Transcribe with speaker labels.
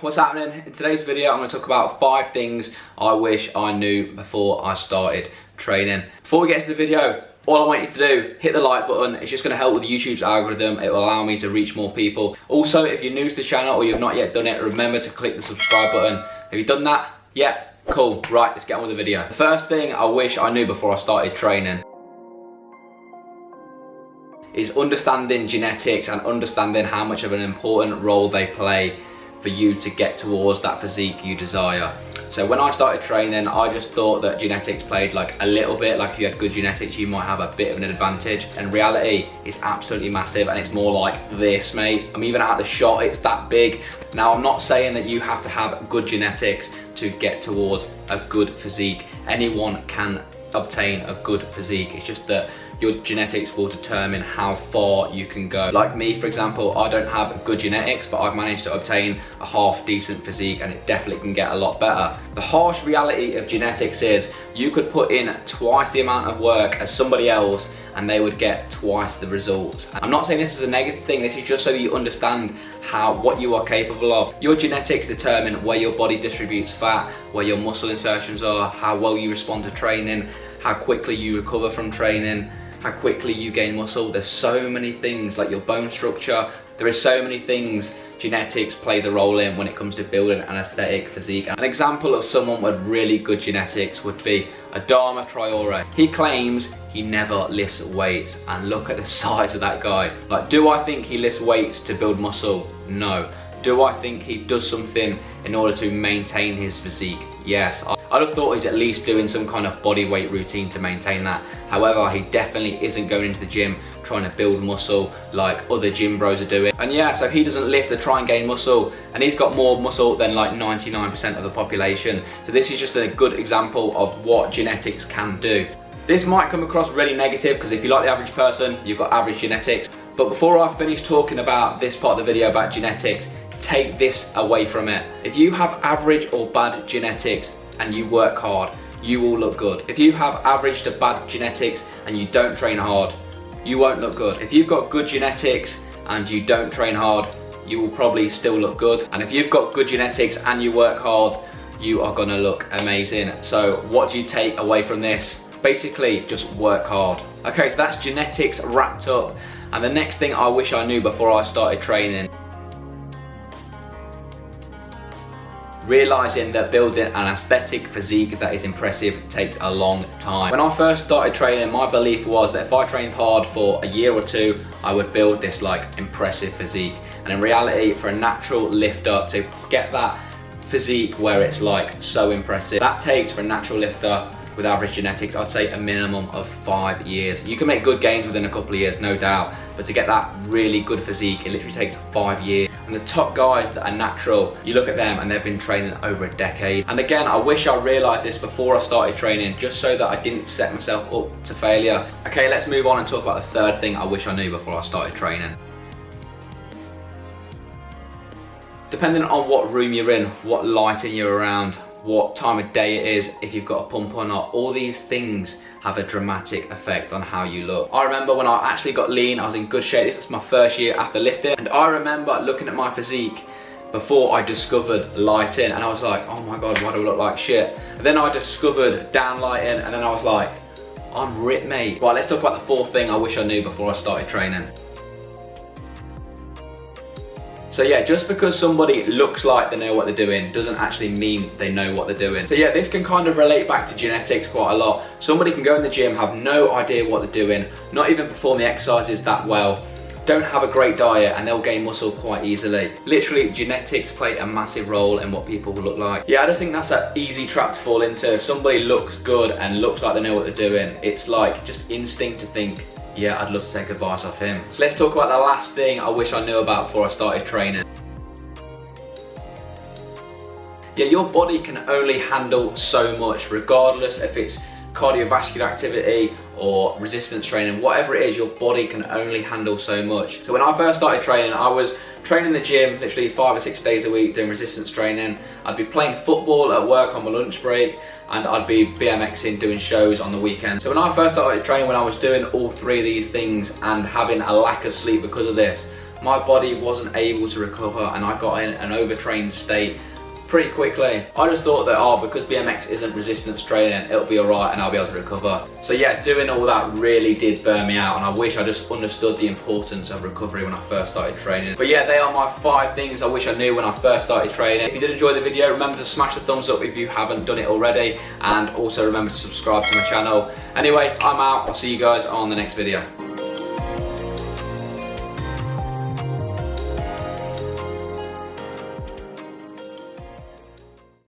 Speaker 1: What's happening? In today's video I'm going to talk about 5 things I wish I knew before I started training. Before we get into the video, all I want you to do, hit the like button. It's just going to help with YouTube's algorithm. It will allow me to reach more people. Also, if you're new to the channel or you've not yet done it, remember to click the subscribe button. Have you done that? Yeah, cool. Right, let's get on with the video. The first thing I wish I knew before I started training is understanding genetics and understanding how much of an important role they play for you to get towards that physique you desire. So when I started training, I just thought that genetics played like a little bit, like if you had good genetics you might have a bit of an advantage. In reality, it's absolutely massive and it's more like this, mate. I'm even at the shot, it's that big. Now I'm not saying that you have to have good genetics to get towards a good physique. Anyone can obtain a good physique. It's just that your genetics will determine how far you can go. Like me, for example, I don't have good genetics, but I've managed to obtain a half decent physique and it definitely can get a lot better. The harsh reality of genetics is you could put in twice the amount of work as somebody else and they would get twice the results. I'm not saying this is a negative thing, this is just so you understand what you are capable of. Your genetics determine where your body distributes fat, where your muscle insertions are, how well you respond to training, how quickly you recover from training, how quickly you gain muscle. There's so many things, like your bone structure. There is so many things genetics plays a role in when it comes to building an aesthetic physique. An example of someone with really good genetics would be Adama Traore. He claims he never lifts weights, and look at the size of that guy. Like, do I think he lifts weights to build muscle? No. Do I think he does something in order to maintain his physique? Yes. I'd have thought he's at least doing some kind of body weight routine to maintain that. However, he definitely isn't going into the gym trying to build muscle like other gym bros are doing. And yeah, so he doesn't lift to try and gain muscle, and he's got more muscle than like 99% of the population. So this is just a good example of what genetics can do. This might come across really negative because if you're like the average person, you've got average genetics. But before I finish talking about this part of the video about genetics, take this away from it. If you have average or bad genetics and you work hard, you will look good. If you have average to bad genetics and you don't train hard, you won't look good. If you've got good genetics and you don't train hard, you will probably still look good. And if you've got good genetics and you work hard, you are gonna look amazing. So what do you take away from this? Basically, just work hard. Okay, so that's genetics wrapped up. And the next thing I wish I knew before I started training, realizing that building an aesthetic physique that is impressive takes a long time. When I first started training, my belief was that if I trained hard for a year or two, I would build this like impressive physique. And in reality, for a natural lifter to get that physique where it's like so impressive, that takes, for a natural lifter with average genetics, I'd say a minimum of 5 years. You can make good gains within a couple of years, no doubt, but to get that really good physique, it literally takes 5 years. And the top guys that are natural, you look at them and they've been training over a decade. And again, I wish I realized this before I started training, just so that I didn't set myself up to failure. Okay, let's move on and talk about the third thing I wish I knew before I started training. Depending on what room you're in, what lighting you're around, what time of day it is, if you've got a pump or not, all these things have a dramatic effect on how you look. I remember when I actually got lean, I was in good shape. This was my first year after lifting, and I remember looking at my physique before I discovered lighting, and I was like, oh my god, why do I look like shit? And then I discovered down lighting, and then I was like, I'm ripped, mate. Right, let's talk about the fourth thing I wish I knew before I started training. So yeah, just because somebody looks like they know what they're doing doesn't actually mean they know what they're doing. So yeah, this can kind of relate back to genetics quite a lot. Somebody can go in the gym, have no idea what they're doing, not even perform the exercises that well, don't have a great diet, and they'll gain muscle quite easily. Literally, genetics play a massive role in what people look like. Yeah, I just think that's an easy trap to fall into. If somebody looks good and looks like they know what they're doing, it's like just instinct to think, yeah, I'd love to take advice off him. So let's talk about the last thing I wish I knew about before I started training. Yeah, your body can only handle so much, regardless if it's cardiovascular activity or resistance training, whatever it is, your body can only handle so much. So when I first started training, I was training in the gym literally 5 or 6 days a week doing resistance training. I'd be playing football at work on my lunch break, and I'd be BMXing, doing shows on the weekend. So when I first started training, when I was doing all 3 of these things and having a lack of sleep because of this, my body wasn't able to recover and I got in an overtrained state pretty quickly. I just thought that, oh, because BMX isn't resistance training, it'll be alright and I'll be able to recover. So yeah, doing all that really did burn me out, and I wish I just understood the importance of recovery when I first started training. But yeah, they are my 5 things I wish I knew when I first started training. If you did enjoy the video, remember to smash the thumbs up if you haven't done it already, and also remember to subscribe to my channel. Anyway, I'm out. I'll see you guys on the next video.